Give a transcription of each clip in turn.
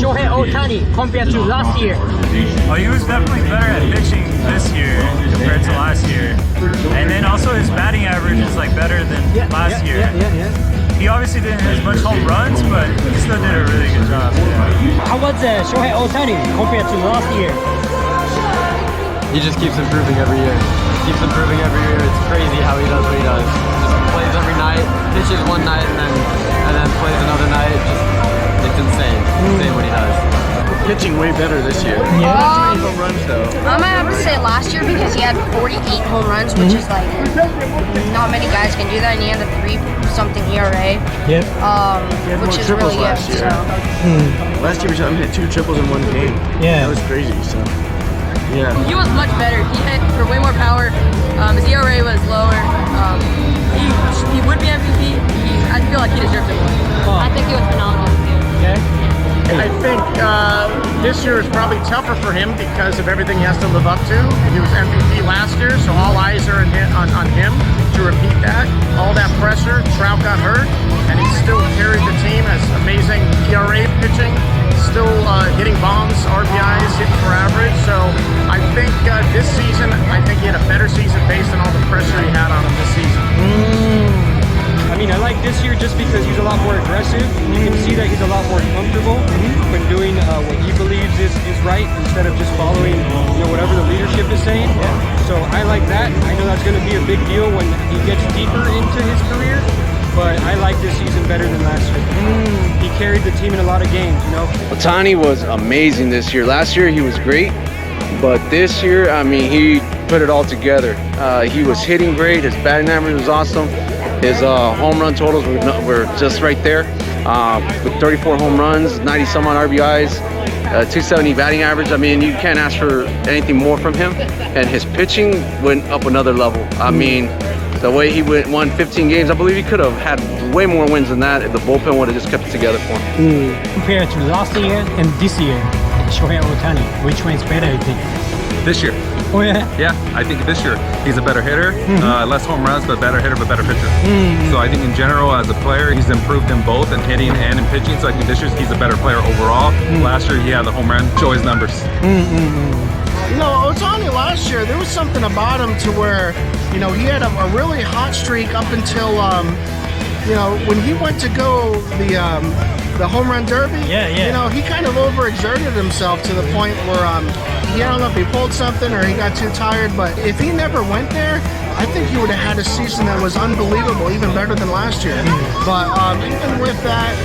Shohei Ohtani compared to last year? Oh, he was definitely better at pitching this year compared to last year. And then also his batting average is like better than last year. He obviously didn't hit as much home runs, but he still did a really good job. How was Shohei Ohtani compared to last year? He just keeps improving every year. Keeps improving every year. It's crazy how he does what he does. Just plays every night, pitches one night, and then plays another night. It's insane. Insane what he does. Pitching way better this year. Yeah. Not too many home runs though. I might have to say last year because he had 48 home runs, which is like not many guys can do that, and he had a 3-something ERA. Yep. Which is really good. last year. So. Last year we saw him hit 2 triples in one game. Yeah. That was crazy. So yeah. He was much better. He hit for way more power. His ERA was lower. He would be MVP. I feel like he deserved it. I think he was phenomenal too. Okay. I think this year is probably tougher for him because of everything he has to live up to. He was MVP last year, so all eyes are on him to repeat that. All that pressure, Trout got hurt, and he still carried the team, has amazing ERA pitching, still hitting bombs, RBIs, hitting for average. So I think this season, I think he had a better season based on all the pressure he had on him this season. I mean, I like this year just because he's a lot more aggressive. You can see that he's a lot more comfortable when doing what he believes is right instead of just following, whatever the leadership is saying. So I like that. I know that's going to be a big deal when he gets deeper into his career. But I like this season better than last year. He carried the team in a lot of games, Ohtani was amazing this year. Last year he was great, but this year, I mean, he put it all together. He was hitting great. His batting average was awesome. His home run totals were just right there, with 34 home runs, 90 some odd RBIs, 270 batting average. I mean, you can't ask for anything more from him. And his pitching went up another level. I mean, the way he won 15 games, I believe he could have had way more wins than that if the bullpen would have just kept it together for him. Compared to last year and this year, Shohei Ohtani, which one is better, you think? This year. Oh yeah? Yeah, I think this year he's a better hitter, less home runs, but better hitter, but better pitcher. So I think in general, as a player, he's improved in both in hitting and in pitching. So I think this year he's a better player overall. Last year he had the home run, show his numbers. Ohtani last year, there was something about him to where, he had a really hot streak up until, when he went to go the home run derby. He kind of overexerted himself to the point where I don't know if he pulled something or he got too tired, but if he never went there, I think he would have had a season that was unbelievable, even better than last year. But even with that,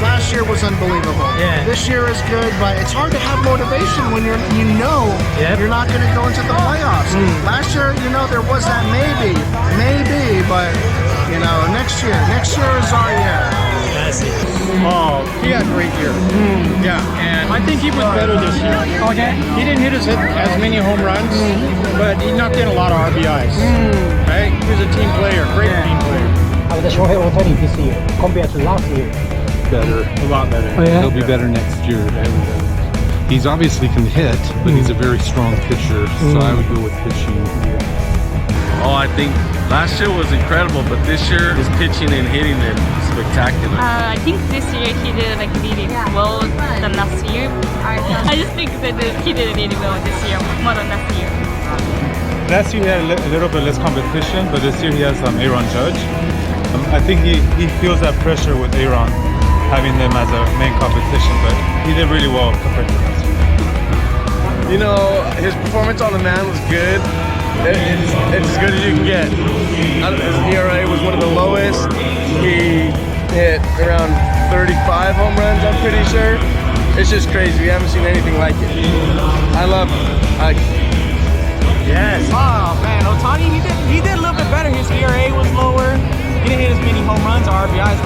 last year was unbelievable. This year is good, but it's hard to have motivation when you're not going to go into the playoffs. Last year, there was that maybe, but next year is our year. Oh, he had a great year. Yeah, and I think he was better this year. Okay. He didn't hit as many home runs, but he knocked in a lot of RBIs. Right? He was a team player, great team player. How was Shohei Ohtani this year compared to last year? Better, a lot better. Oh, yeah? He'll be better next year. He's obviously can hit, but he's a very strong pitcher, so I would go with pitching. Oh, I think last year was incredible, but this year his pitching and hitting is spectacular. I think this year he did really well than last year. I just think that he did really well this year, more than last year. Last year he had a little bit less competition, but this year he has Aaron Judge. I think he feels that pressure with Aaron, having them as a main competition, but he did really well compared to last year. His performance on the mound was good. It's as good as you can get. His ERA was one of the lowest. He hit around 35 home runs, I'm pretty sure. It's just crazy. We haven't seen anything like it. I love him. Yes. Oh man, Ohtani, he did a little bit better. His ERA was lower. He didn't hit as many home runs or RBIs